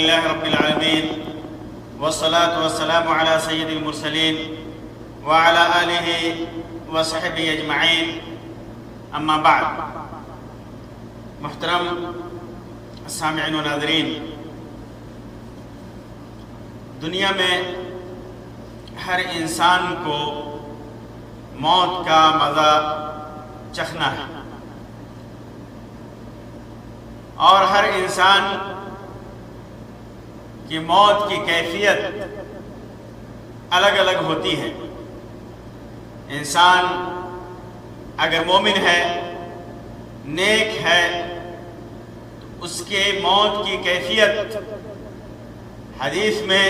لله رب العالمين والصلاة والسلام على سيد المرسلين وعلى آله وصحبه اجمعین، اما بعد۔ محترم سامعین و ناظرین، دنیا میں ہر انسان کو موت کا مزہ چکھنا ہے، اور ہر انسان کی موت کی کیفیت الگ الگ ہوتی ہے۔ انسان اگر مومن ہے، نیک ہے، تو اس کے موت کی کیفیت حدیث میں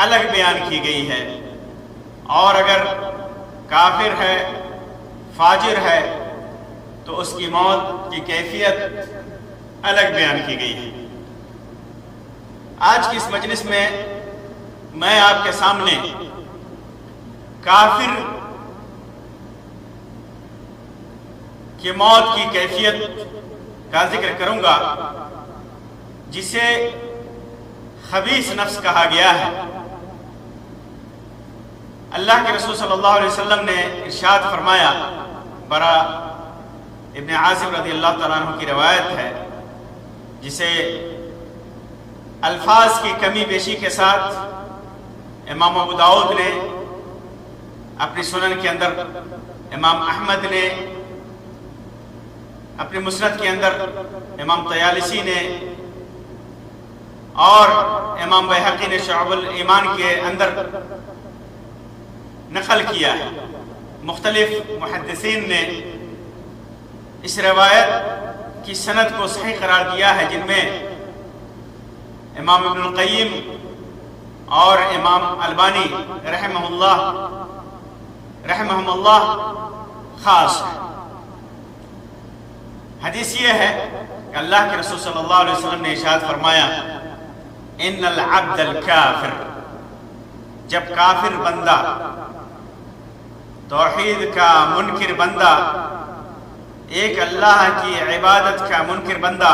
الگ بیان کی گئی ہے، اور اگر کافر ہے، فاجر ہے، تو اس کی موت کی کیفیت الگ بیان کی گئی ہے۔ آج کی اس مجلس میں میں آپ کے سامنے کافر کی موت کی کیفیت کا ذکر کروں گا، جسے خبیث نفس کہا گیا ہے۔ اللہ کے رسول صلی اللہ علیہ وسلم نے ارشاد فرمایا، برا ابن عازب رضی اللہ تعالیٰ عنہ کی روایت ہے، جسے الفاظ کی کمی بیشی کے ساتھ امام ابو داؤد نے اپنی سنن کے اندر، امام احمد نے اپنی مسند کے اندر، امام طیالسی نے اور امام بہقی نے شعب الایمان کے اندر نقل کیا ہے۔ مختلف محدثین نے اس روایت کی سند کو صحیح قرار دیا ہے، جن میں امام ابن القیم اور امام البانی رحمہم اللہ خاص ہے۔ حدیث یہ ہے کہ اللہ کے رسول صلی اللہ علیہ وسلم نے ارشاد فرمایا، ان العبد الکافر، جب کافر بندہ، توحید کا منکر بندہ، ایک اللہ کی عبادت کا منکر بندہ،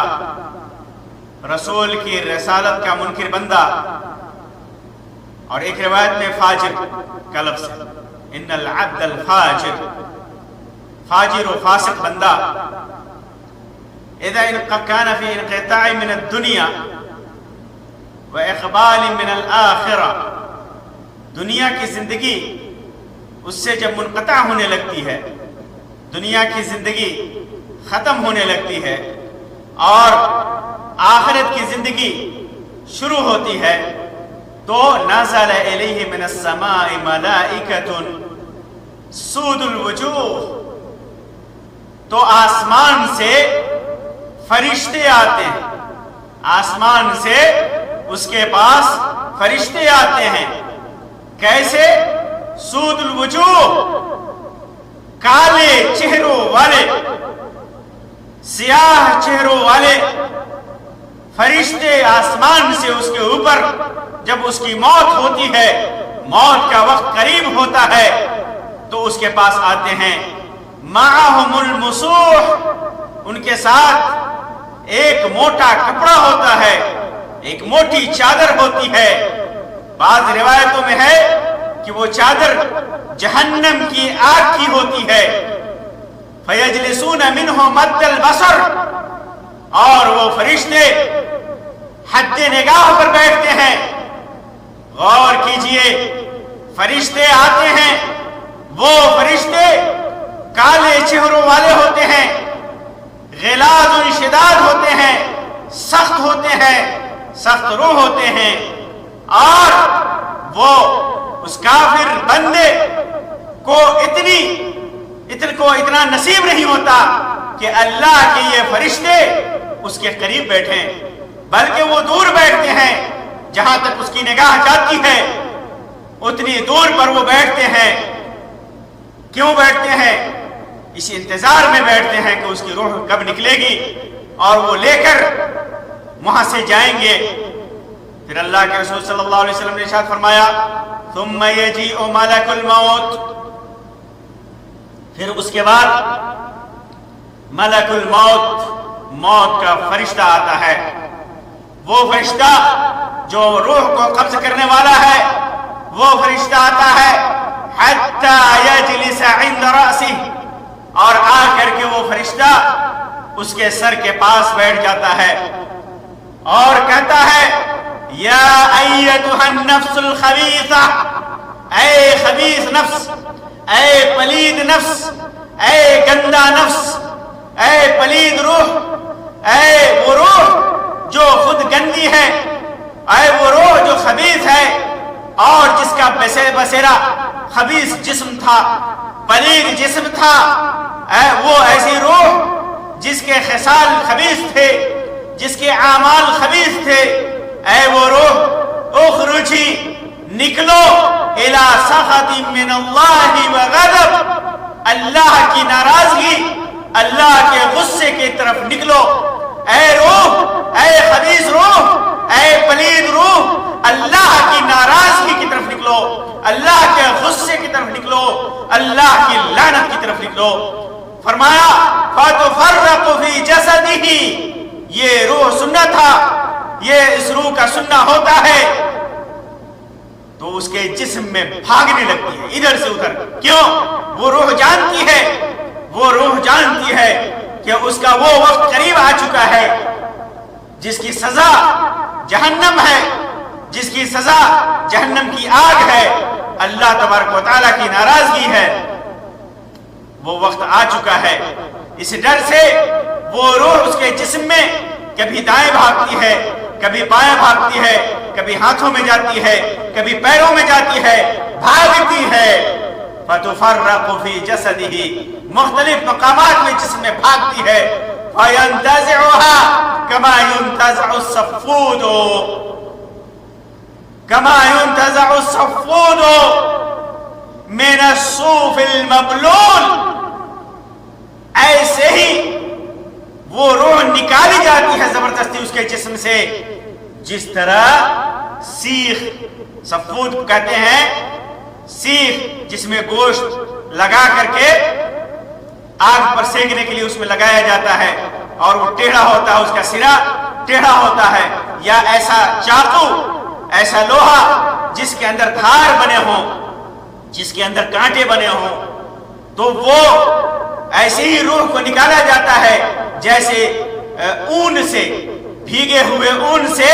رسول کی رسالت کا منکر بندہ، اور ایک روایت میں فاجر کا لفظ ہے، ان العبد الفاجر، فاجر و فاسق بندہ، اذا كان في انقطاع من الدنيا واقبال من الاخرہ، دنیا کی زندگی اس سے جب منقطع ہونے لگتی ہے، دنیا کی زندگی ختم ہونے لگتی ہے اور آخرت کی زندگی شروع ہوتی ہے، تو نزل الیہ من السماء ملائکۃ سود الوجوہ، تو آسمان سے فرشتے آتے ہیں، آسمان سے اس کے پاس فرشتے آتے ہیں۔ کیسے؟ سود الوجوہ، کالے چہروں والے، سیاہ چہروں والے فرشتے آسمان سے اس کے اوپر، جب اس کی موت ہوتی ہے، موت کا وقت قریب ہوتا ہے، تو اس کے پاس آتے ہیں۔ معہم المسوح، ان کے ساتھ ایک موٹا کپڑا ہوتا ہے، ایک موٹی چادر ہوتی ہے۔ بعض روایتوں میں ہے کہ وہ چادر جہنم کی آگ کی ہوتی ہے۔ فیجلسون منہ مد البصر، اور وہ فرشتے حد نگاہ پر بیٹھتے ہیں۔ غور کیجئے، فرشتے آتے ہیں، وہ فرشتے کالے چہروں والے ہوتے ہیں، غلاظ و شداد ہوتے ہیں، سخت ہوتے ہیں، سخت روح ہوتے ہیں، اور وہ اس کافر بندے کو اتنا نصیب نہیں ہوتا کہ اللہ کے یہ فرشتے اس کے قریب بیٹھیں، بلکہ وہ دور بیٹھتے ہیں، جہاں تک اس کی نگاہ جاتی ہے اتنی دور پر وہ بیٹھتے ہیں۔ کیوں بیٹھتے ہیں؟ اس انتظار میں بیٹھتے ہیں کہ اس کی روح کب نکلے گی اور وہ لے کر وہاں سے جائیں گے۔ پھر اللہ کے رسول صلی اللہ علیہ وسلم نے ارشاد فرمایا، ثم یجیء ملک الموت، پھر اس کے بعد ملک الموت، موت کا فرشتہ آتا ہے، وہ فرشتہ جو روح کو قبض کرنے والا ہے وہ فرشتہ آتا ہے حتی یجلس عند رأسہ، اور آ کر کے وہ فرشتہ اس کے سر کے پاس بیٹھ جاتا ہے اور کہتا ہے یا ایتھا النفس الخبیثہ، اے خبیث نفس، اے پلید نفس، اے گندا نفس، اے پلید روح، اے وہ روح جو خود گندی ہے، اے وہ روح جو خبیث ہے اور جس کا بسیرا خبیث جسم تھا، پلید جسم تھا، اے وہ ایسی روح جس کے خصال خبیث تھے، جس کے اعمال خبیث تھے، اے وہ روح اخرجی، نکلو الی سخط من اللہ وغضب، اللہ کی ناراضگی، اللہ کے غصے کی طرف نکلو، اے روح، اے خبیث روح، اے پلید روح، اللہ کی ناراضگی کی طرف نکلو، اللہ کے غصے کی طرف نکلو، اللہ کی لعنت کی طرف نکلو۔ فرمایا فَتُفَرَّقُ فِي جَسَدِهِ، یہ روح سننا تھا، یہ اس روح کا سننا ہوتا ہے تو اس کے جسم میں بھاگنے لگتی ہے ادھر سے ادھر۔ کیوں؟ وہ روح جانتی ہے، وہ روح جانتی ہے کہ اس کا وہ وقت قریب آ چکا ہے جس کی سزا جہنم ہے، جس کی سزا جہنم کی آگ ہے، اللہ تبارک و تعالیٰ کی ناراضگی ہے، وہ وقت آ چکا ہے۔ اس ڈر سے وہ روح اس کے جسم میں کبھی دائیں بھاگتی ہے، کبھی بائیں بھاگتی ہے، کبھی ہاتھوں میں جاتی ہے، کبھی پیروں میں جاتی ہے، بھاگتی ہے۔ فَتُفَرَّقُ فِي جَسَدِهِ، مختلف مقامات میں جسم میں بھاگتی ہے۔ فَيَنْتَزِعُهَا كَمَا يُنْتَزَعُ الصَّفُّودُ، كَمَا يُنْتَزَعُ الصَّفُّودُ مِنَ الصُّوفِ الْمَبْلُولِ، ایسے ہی وہ روح نکالی جاتی ہے زبردستی اس کے جسم سے، جس طرح سیخ، صفود کہتے ہیں سیخ جس میں گوشت لگا کر کے آگ پر سینکنے کے لیے اس میں لگایا جاتا ہے اور وہ ٹیڑھا ہوتا ہے، اس کا سرا ٹیڑھا ہوتا ہے، یا ایسا چاقو، ایسا لوہا جس کے اندر دھار بنے ہوں، جس کے اندر کانٹے بنے ہوں، تو وہ ایسے ہی روح کو نکالا جاتا ہے جیسے اون سے، بھیگے ہوئے اون سے،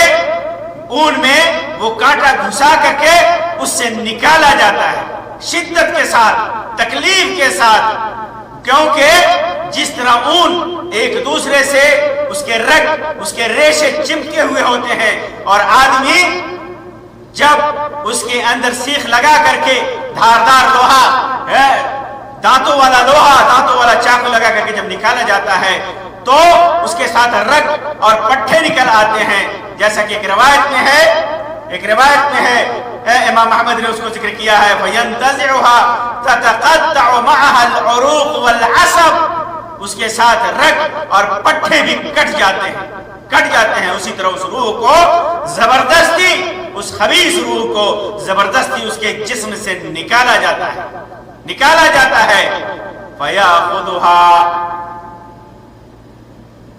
اون میں وہ کانٹا گھسا کر کے اس سے نکالا جاتا ہے شدت کے ساتھ، تکلیف کے ساتھ، کیونکہ جس طرح اون ایک دوسرے سے اس کے رگ، اس کے ریشے چمٹے ہوئے ہوتے ہیں، اور آدمی جب اس کے اندر سیخ لگا کر کے دھاردار لوہا، دانتوں والا لوہا، دانتوں والا چاقو لگا کر کے جب نکالا جاتا ہے تو اس کے ساتھ رگ اور پٹھے نکل آتے ہیں، جیسا کہ ایک روایت میں ہے، امام احمد نے اس کو ذکر کیا ہے فَيَنْتَزِعُهَا تَتَقَطَّعُ مَعَهَا الْعُرُوقُ وَالْعَصَبُ، اس کے ساتھ رگ اور پٹھے بھی کٹ جاتے ہیں۔ اسی طرح اس روح کو زبردستی، اس خبیث روح کو زبردستی اس کے جسم سے نکالا جاتا ہے فَيَأْخُذُهَا،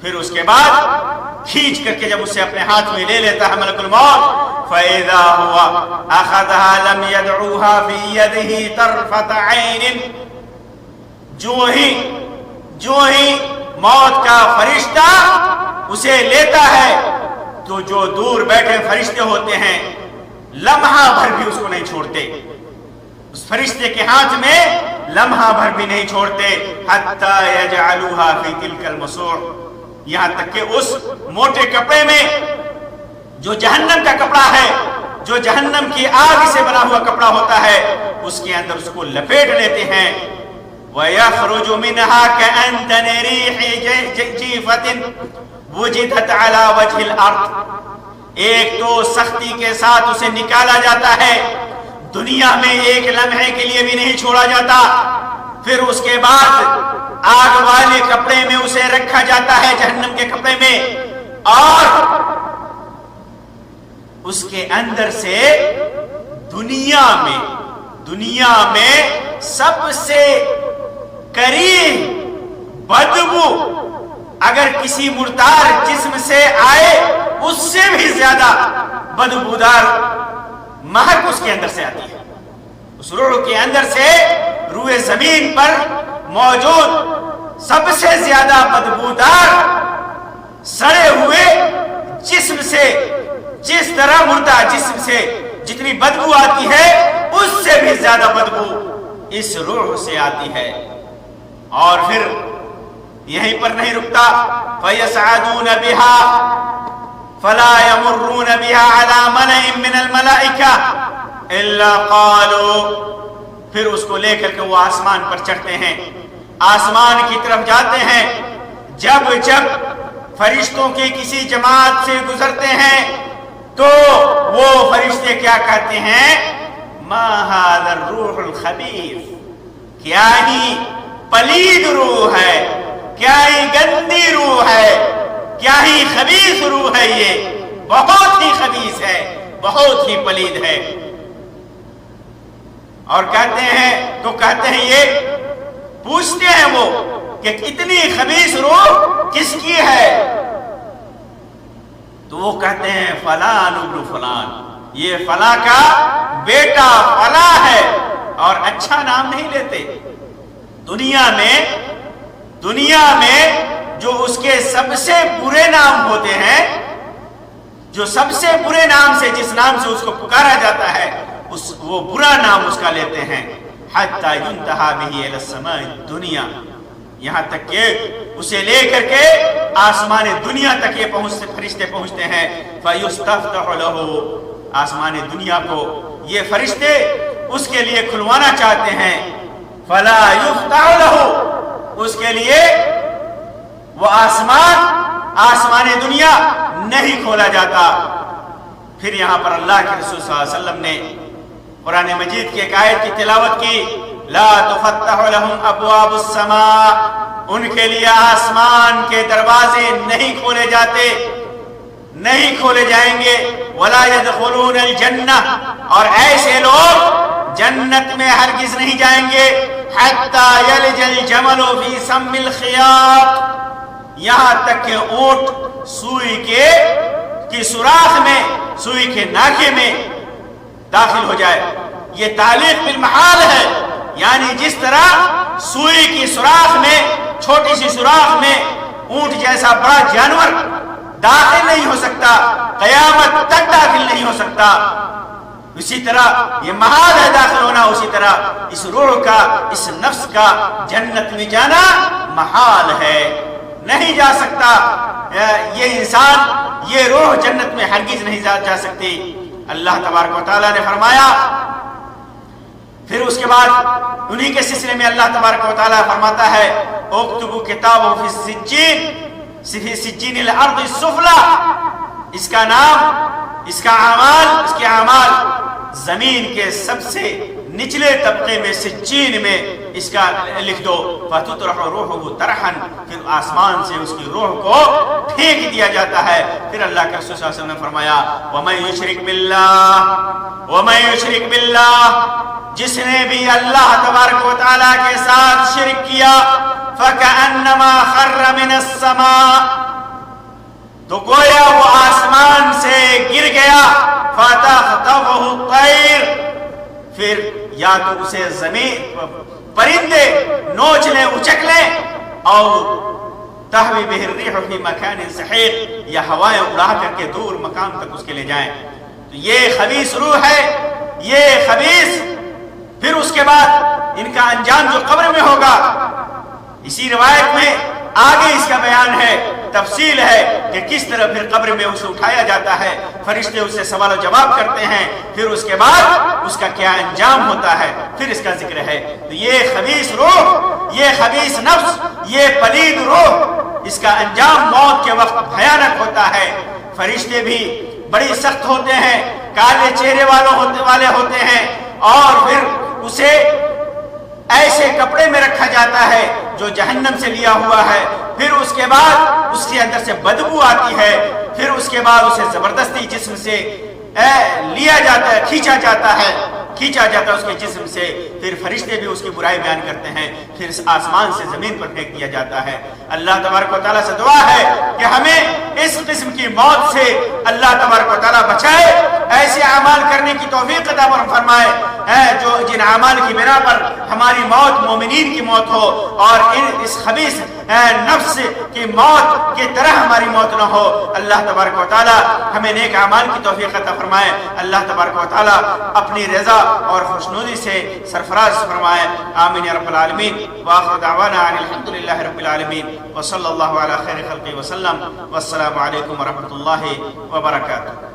پھر اس کے بعد کھینچ کر کے جب اسے اپنے ہاتھ میں لے لیتا ہے ملک الموت، فَإِذَا هُوَ أَخَذَهَا لَمْ يَدْعُوهَا فِي يَدِهِ طَرْفَةَ عَيْنٍ، جو ہی موت کا فرشتہ اسے لیتا ہے تو جو دور بیٹھے فرشتے ہوتے ہیں لمحہ بھر بھی اس کو نہیں چھوڑتے، اس فرشتے کے ہاتھ میں لمحہ بھر بھی نہیں چھوڑتے، حَتَّى يَجْعَلُوهَا فِي تِلْكَ الْمَسُوعِ، یہاں تک کہ اس موٹے کپڑے میں جو جہنم کا کپڑا ہے، جو جہنم کی آگ سے بنا ہوا کپڑا ہوتا ہے، اس کے اندر اس کو لپیٹ لیتے ہیں۔ وَيَخْرُجُ مِنْهَا كَأَنْتَنِ رِيحِ جِيفَةٍ وُجِدَتْ عَلَى وَجْهِ الْأَرْضِ، ایک تو سختی کے ساتھ اسے نکالا جاتا ہے، دنیا میں ایک لمحے کے لیے بھی نہیں چھوڑا جاتا، پھر اس کے بعد آگ والے کپڑے میں اسے رکھا جاتا ہے، جہنم کے کپڑے میں، اور اس کے اندر سے دنیا میں سب سے قریب بدبو اگر کسی مردار جسم سے آئے اس سے بھی زیادہ بدبودار مہک اس کے اندر سے آتی ہے. اس روح کے اندر سے روئے زمین پر موجود سب سے زیادہ بدبودار سڑے ہوئے جسم سے، جس طرح مردہ جسم سے جتنی بدبو آتی ہے اس سے بھی زیادہ بدبو اس روح سے آتی ہے. اور پھر یہیں پر نہیں رکتا، فَيَسْعَدُونَ بِهَا فَلَا يَمُرُّونَ بِهَا عَلَى مَلَئٍ مِّنَ الْمَلَائِكَةِ إِلَّا قَالُوا، پھر اس کو لے کر کے وہ آسمان پر چڑھتے ہیں، آسمان کی طرف جاتے ہیں. جب جب فرشتوں کی کسی جماعت سے گزرتے ہیں تو وہ فرشتے کیا کہتے ہیں؟ مَا هَذَا الرُّوحُ الْخَبِيثُ، کیا ہی پلید روح ہے، کیا ہی گندی روح ہے، کیا ہی خبیث روح ہے، یہ بہت ہی خبیث ہے، بہت ہی پلید ہے. اور کہتے ہیں یہ پوچھتے ہیں وہ کہ اتنی خبیث روح کس کی ہے؟ تو وہ کہتے ہیں فلان ابن فلان، یہ فلاں کا بیٹا فلاں ہے. اور اچھا نام نہیں لیتے. دنیا میں جو اس کے سب سے برے نام ہوتے ہیں، جو سب سے برے نام سے جس نام سے اس کو پکارا جاتا ہے وہ برا نام اس کا لیتے ہیں. حتی ینتہا بہ الی السماء الدنیا، یہاں تک کہ اسے لے کر کے آسمان دنیا تک یہ فرشتے پہنچتے ہیں. فیستفتح لہ، آسمان دنیا کو یہ فرشتے اس کے لیے کھلوانا چاہتے ہیں. فلا یفتح لہ، اس کے لیے وہ آسمان دنیا نہیں کھولا جاتا. پھر یہاں پر اللہ کے رسول صلی اللہ علیہ وسلم نے قرآن مجید کی ایک آیت کی تلاوت کی، لا تفتح لهم ابواب السماء، ان کے لیے آسمان کے دروازے نہیں کھولے جاتے، نہیں کھولے جائیں گے. ولا يدخلون الجنہ، اور ایسے لوگ جنت میں ہرگز نہیں جائیں گے. حتی یلج الجمل فی سم الخیاط، یہاں تک کہ اونٹ سوئی کی سوراخ میں، سوئی کے ناکے میں داخل ہو جائے. یہ تعلیق بالمحال ہے، یعنی جس طرح سوئی کی سوراخ میں، چھوٹی سی سوراخ میں اونٹ جیسا بڑا جانور داخل نہیں ہو سکتا، قیامت تک داخل نہیں ہو سکتا، اسی طرح یہ محال ہے داخل ہونا. اسی طرح اس روح کا، اس نفس کا جنت میں جانا محال ہے، نہیں جا سکتا. یہ انسان، یہ روح جنت میں ہرگز نہیں جا سکتی. اللہ تبارک و تعالیٰ نے فرمایا، پھر اس کے بعد انہی کے سلسلے میں اللہ تبارک و تعالیٰ فرماتا ہے، اکتبوا کتابہ فی السجین فی سجین الارض السفلی، اس کا نام، اس کے اعمال زمین کے سب سے نچلے طبقے میں سجین میں اس کا لکھ دو. فتطرح روحہ طرحا، پھر آسمان سے اس کی روح کو پھینک دیا جاتا ہے. پھر اللہ کے رسول صلی اللہ علیہ وسلم نے فرمایا، وَمَن يُشْرِكْ بِاللَّهِ، جس نے بھی اللہ تبارک و تعالیٰ کے ساتھ شرک کیا، فَكَأَنَّمَا خَرَّ مِنَ السَّمَاءِ، تو گویا وہ آسمان سے گر گیا. فَتَخْطَفُهُ الطَّيْرُ، پھر یا تو اسے زمین پرندے نوچ لیں، اچک لیں، اور تَحْوِي بِهِ الرِّيحُ فِي مَكَانٍ سَحِيقٍ، یا ہوائیں اڑا کر کے دور مقام تک اس کے لے جائیں. تو یہ خبیث روح ہے، یہ خبیث. پھر اس کے بعد ان کا انجام جو قبر میں ہوگا، اسی روایت میں آگے اس کا بیان ہے، تفصیل ہے کہ کس طرح پھر قبر میں اسے اٹھایا جاتا ہے، فرشتے اس سے سوال و جواب کرتے ہیں، پھر اس کے بعد اس کا کیا انجام ہوتا ہے، پھر اس کا ذکر ہے. تو یہ خبیث روح، یہ خبیث نفس، یہ پلید روح، اس کا انجام موت کے وقت بھیانک ہوتا ہے. فرشتے بھی بڑی سخت ہوتے ہیں، کالے چہرے والے ہوتے ہیں، اور پھر اسے ایسے کپڑے میں رکھا جاتا ہے جو جہنم سے لیا ہوا ہے. پھر اس کے بعد اس کے اندر سے بدبو آتی ہے. پھر اس کے بعد اسے زبردستی جسم سے لیا جاتا ہے، کھینچا جاتا ہے اس کے جسم سے. پھر فرشتے بھی اس کی برائی بیان کرتے ہیں، پھر اس آسمان سے زمین پر پھینک دیا جاتا ہے. اللہ تبارک و تعالیٰ سے دعا ہے کہ ہمیں اس قسم کی موت سے اللہ تبارک و تعالیٰ بچائے، ایسے اعمال کرنے کی توفیق عطا فرمائے جو جن اعمال کی بنا پر ہماری موت مومنین کی موت ہو، اور اس خبیث نفس کی موت کی طرح ہماری موت نہ ہو۔ اللہ تبارک و تعالیٰ ہمیں نیک اعمال کی توفیق عطا فرمائے۔ اللہ تبارک و تعالیٰ اپنی رضا اور خوشنودی سے سرفراز فرمائے۔ آمین یا رب العالمین۔ وآخر دعوانا ان الحمدللہ رب العالمین، وصلی اللہ علی خیر خلقہ وسلم، والسلام علیکم ورحمۃ اللہ وبرکاتہ۔